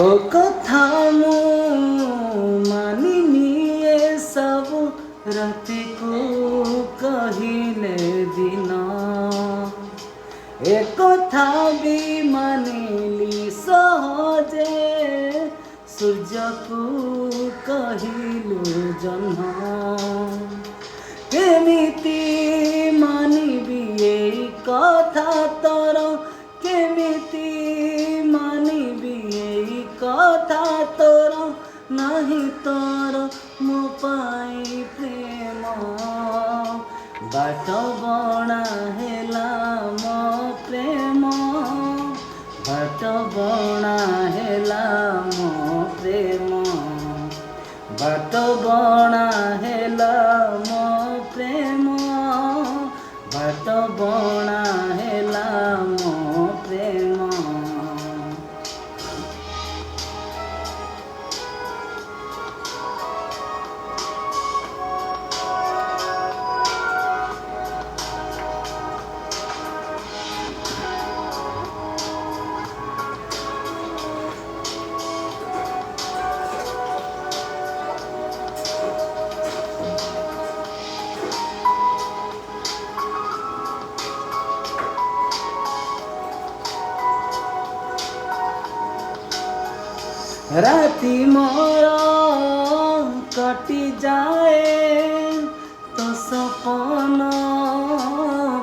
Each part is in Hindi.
तो कथा मु मानिनी ए सब राति को कहिले दिन ए कथा भी मानिली सहजे सूर्य को कहिलु जन्म केमिति मानिबी एई कथा तोर केमिति मानिबी एई कथा तोर नहीं तोर मो पाई प्रेम बाट बणा हेला मो प्रेम बाट बणा हेला मो प्रेम बाट बणा हेला मो प्रेम बाट बणा हेला मो प्रेम। राति मोर कटि जाए तो सपन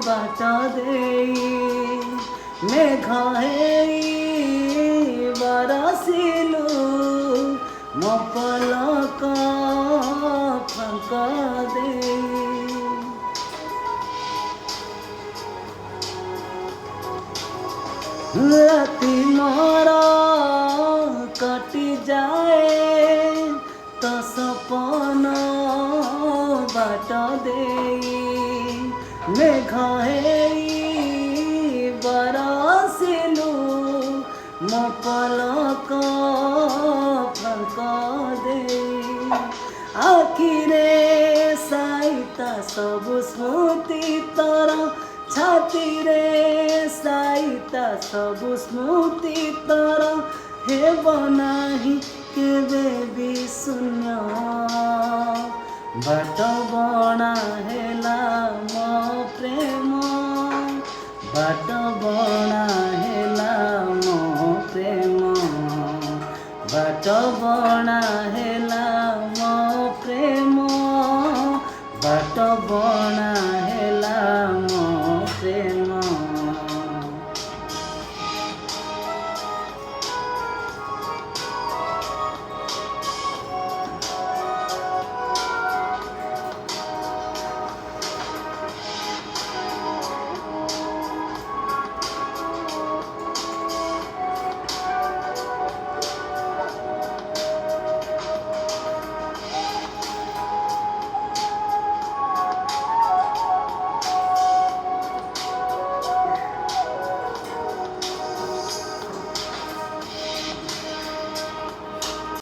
बाट देई मेघ हेई बरसिलु मो पलक फंक देई राति मोर कटि जाए तो सपन बाट देई मेघ हेई बरसिलु मो पलक फंक देई आखिरे साइता सब स्मृति तोर छाती रे साइता सब स्मृति तोर हे बनाही केबे भी शून्य बाट बणा हेला मो प्रेम बाट बणा